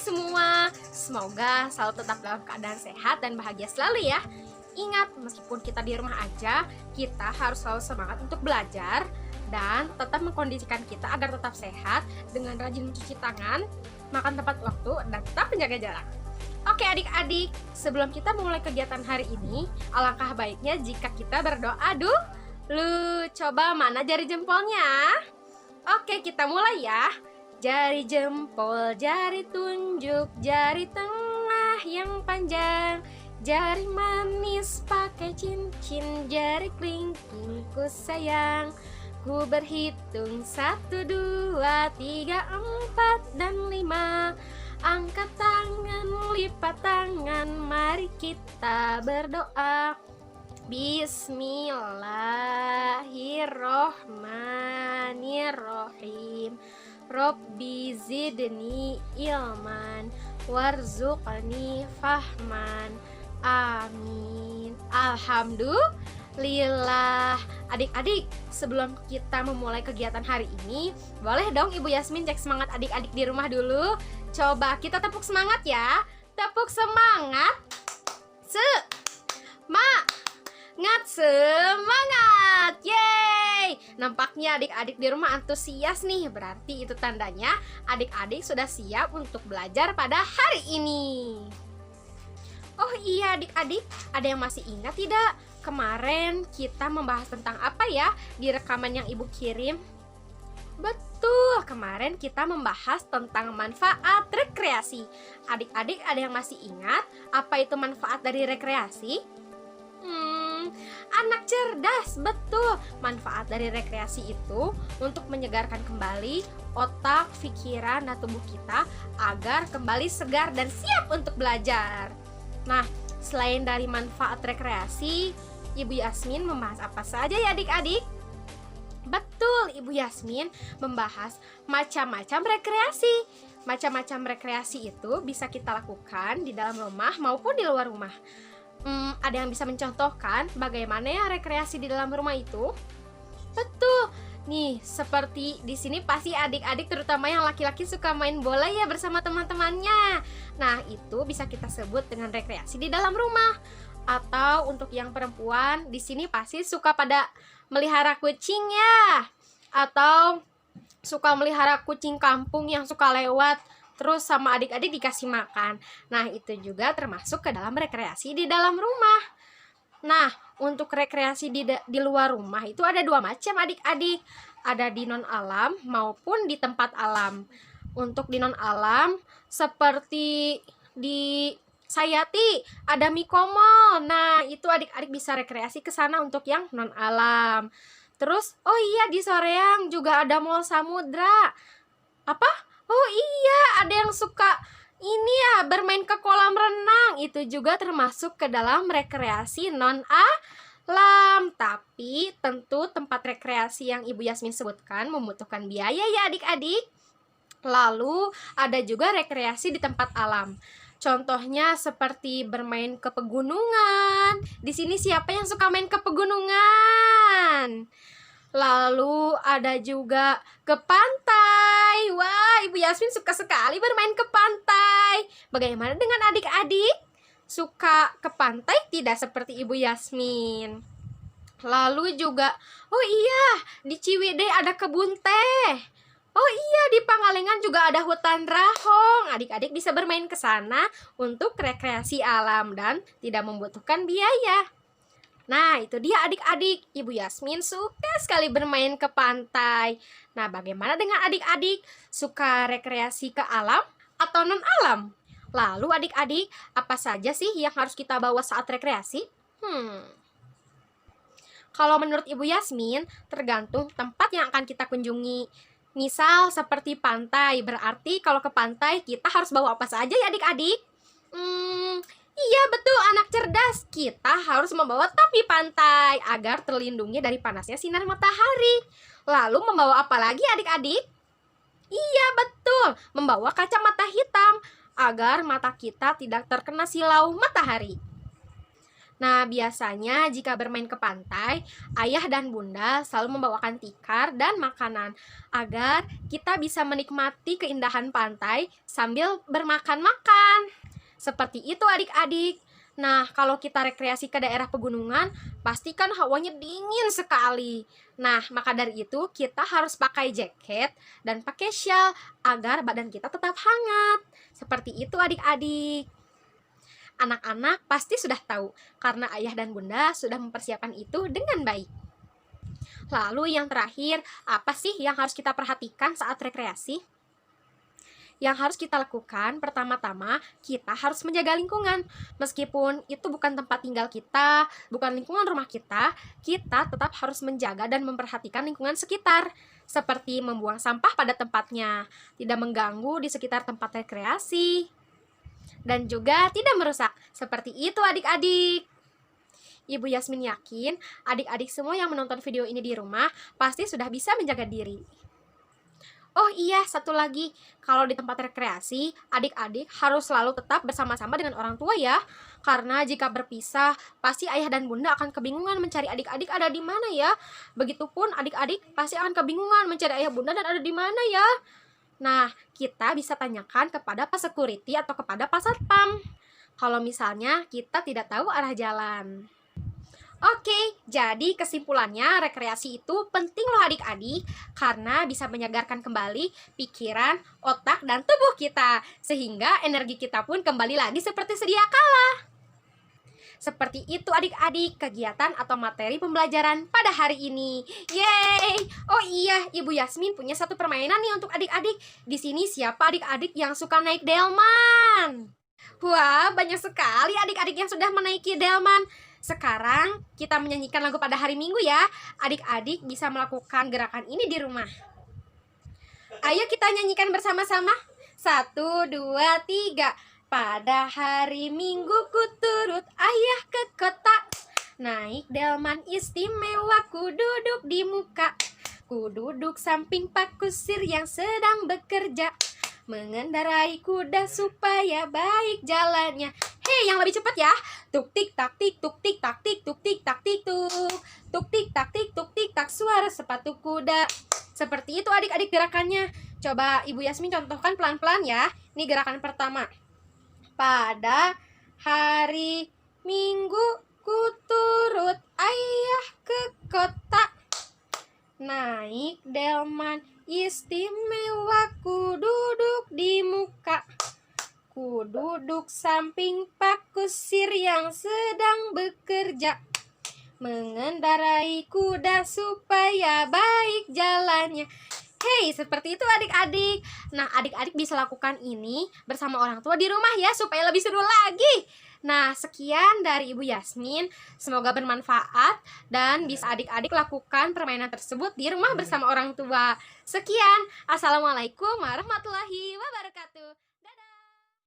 semua. Semoga selalu tetap dalam keadaan sehat dan bahagia selalu ya. Ingat, meskipun kita di rumah aja, kita harus selalu semangat untuk belajar dan tetap mengkondisikan kita agar tetap sehat dengan rajin mencuci tangan, makan tepat waktu, dan tetap menjaga jarak. Oke adik-adik, sebelum kita memulai kegiatan hari ini, alangkah baiknya jika kita berdoa dulu. Coba mana jari jempolnya? Oke, kita mulai ya. Jari jempol, jari tunjuk, jari tengah yang panjang, jari manis pakai cincin, jari kelingking ku sayang. Ku berhitung 1, 2, 3, 4, dan 5. Angkat tangan, lipat tangan, mari kita berdoa. Bismillahirrohmanirrohim. Robbi zidni ilman warzuqni fahman. Amin. Alhamdulillah. Adik-adik, sebelum kita memulai kegiatan hari ini, boleh dong Ibu Yasmin cek semangat adik-adik di rumah dulu. Coba kita tepuk semangat ya. Tepuk semangat. Semangat. Yeay. Nampaknya adik-adik di rumah antusias nih. Berarti itu tandanya adik-adik sudah siap untuk belajar pada hari ini. Oh iya adik-adik, ada yang masih ingat tidak? Kemarin kita membahas tentang apa ya di rekaman yang Ibu kirim? Betul, kemarin kita membahas tentang manfaat rekreasi. Adik-adik ada yang masih ingat apa itu manfaat dari rekreasi? Anak cerdas, betul. Manfaat dari rekreasi itu untuk menyegarkan kembali otak, pikiran, dan tubuh kita agar kembali segar dan siap untuk belajar. Nah, selain dari manfaat rekreasi, Ibu Yasmin membahas apa saja ya adik-adik? Betul, Ibu Yasmin membahas macam-macam rekreasi. Macam-macam rekreasi itu bisa kita lakukan di dalam rumah maupun di luar rumah. Ada yang bisa mencontohkan bagaimana ya rekreasi di dalam rumah itu? Betul. Nih, seperti di sini pasti adik-adik terutama yang laki-laki suka main bola ya bersama teman-temannya. Nah, itu bisa kita sebut dengan rekreasi di dalam rumah. Atau untuk yang perempuan, di sini pasti suka pada melihara kucing ya. Atau suka melihara kucing kampung yang suka lewat terus sama adik-adik dikasih makan. Nah, itu juga termasuk ke dalam rekreasi di dalam rumah. Nah, untuk rekreasi di luar rumah itu ada 2 macam adik-adik. Ada di non alam maupun di tempat alam. Untuk di non alam seperti di Sayati ada Mikomol. Nah, itu adik-adik bisa rekreasi ke sana untuk yang non alam. Terus, oh iya di Soreang juga ada Mall Samudra. Apa? Oh iya, ada yang suka ini ya bermain ke kolam renang. Itu juga termasuk ke dalam rekreasi non alam. Tapi tentu tempat rekreasi yang Ibu Yasmin sebutkan membutuhkan biaya ya adik-adik. Lalu ada juga rekreasi di tempat alam. Contohnya seperti bermain ke pegunungan. Di sini siapa yang suka main ke pegunungan? Lalu ada juga ke pantai. Wah, Ibu Yasmin suka sekali bermain ke pantai. Bagaimana dengan adik-adik? Suka ke pantai tidak seperti Ibu Yasmin? Lalu juga, oh iya, di Ciwidey ada kebun teh. Oh iya, di Pangalengan juga ada hutan rahong. Adik-adik bisa bermain ke sana untuk rekreasi alam dan tidak membutuhkan biaya. Nah, itu dia adik-adik. Ibu Yasmin suka sekali bermain ke pantai. Nah, bagaimana dengan adik-adik? Suka rekreasi ke alam atau non-alam? Lalu adik-adik, apa saja sih yang harus kita bawa saat rekreasi? Kalau menurut Ibu Yasmin, tergantung tempat yang akan kita kunjungi. Misal seperti pantai, berarti kalau ke pantai kita harus bawa apa saja ya adik-adik? Iya betul anak cerdas, kita harus membawa topi pantai agar terlindungi dari panasnya sinar matahari. Lalu membawa apa lagi adik-adik? Iya betul, membawa kacamata hitam agar mata kita tidak terkena silau matahari. Nah, biasanya jika bermain ke pantai, ayah dan bunda selalu membawakan tikar dan makanan agar kita bisa menikmati keindahan pantai sambil bermakan-makan. Seperti itu adik-adik. Nah, kalau kita rekreasi ke daerah pegunungan, pastikan hawanya dingin sekali. Nah, maka dari itu kita harus pakai jaket dan pakai shawl agar badan kita tetap hangat. Seperti itu adik-adik. Anak-anak pasti sudah tahu karena ayah dan bunda sudah mempersiapkan itu dengan baik. Lalu yang terakhir, apa sih yang harus kita perhatikan saat rekreasi? Yang harus kita lakukan pertama-tama, kita harus menjaga lingkungan. Meskipun itu bukan tempat tinggal kita, bukan lingkungan rumah kita tetap harus menjaga dan memperhatikan lingkungan sekitar. Seperti membuang sampah pada tempatnya, tidak mengganggu di sekitar tempat rekreasi, dan juga tidak merusak. Seperti itu adik-adik. Ibu Yasmin yakin adik-adik semua yang menonton video ini di rumah pasti sudah bisa menjaga diri. Oh iya, satu lagi, kalau di tempat rekreasi, adik-adik harus selalu tetap bersama-sama dengan orang tua ya. Karena jika berpisah, pasti ayah dan bunda akan kebingungan mencari adik-adik ada di mana ya. Begitupun adik-adik pasti akan kebingungan mencari ayah bunda dan ada di mana ya. Nah, kita bisa tanyakan kepada Pak Security atau kepada Pak Satpam kalau misalnya kita tidak tahu arah jalan. Oke, jadi kesimpulannya rekreasi itu penting loh adik-adik karena bisa menyegarkan kembali pikiran, otak, dan tubuh kita sehingga energi kita pun kembali lagi seperti sedia kala. Seperti itu adik-adik kegiatan atau materi pembelajaran pada hari ini. Yeay! Oh iya, Ibu Yasmin punya satu permainan nih untuk adik-adik. Di sini siapa adik-adik yang suka naik delman? Wah, banyak sekali adik-adik yang sudah menaiki delman. Sekarang kita menyanyikan lagu pada hari Minggu ya. Adik-adik bisa melakukan gerakan ini di rumah. Ayo kita nyanyikan bersama-sama. 1, 2, 3. Pada hari Minggu ku turut ayah ke kota. Naik delman istimewa ku duduk di muka. Ku duduk samping Pak Kusir yang sedang bekerja. Mengendarai kuda supaya baik jalannya. Hei, yang lebih cepat ya. Tuk tik tak tik tuk tik tak tik tuk tik tak tik tuk. Tuk tik tak tik tuk tik tak suara sepatu kuda. Seperti itu adik-adik gerakannya. Coba Ibu Yasmin contohkan pelan-pelan ya. Ini gerakan pertama. Pada hari Minggu ku turut ayah ke kota. Naik delman istimewa ku duduk di muka. Ku duduk samping Pak Kusir yang sedang bekerja. Mengendarai kuda supaya baik jalannya. Hei, seperti itu adik-adik. Nah, adik-adik bisa lakukan ini bersama orang tua di rumah ya, supaya lebih seru lagi. Nah, sekian dari Ibu Yasmin. Semoga bermanfaat dan bisa adik-adik lakukan permainan tersebut di rumah bersama orang tua. Sekian, Assalamualaikum warahmatullahi wabarakatuh.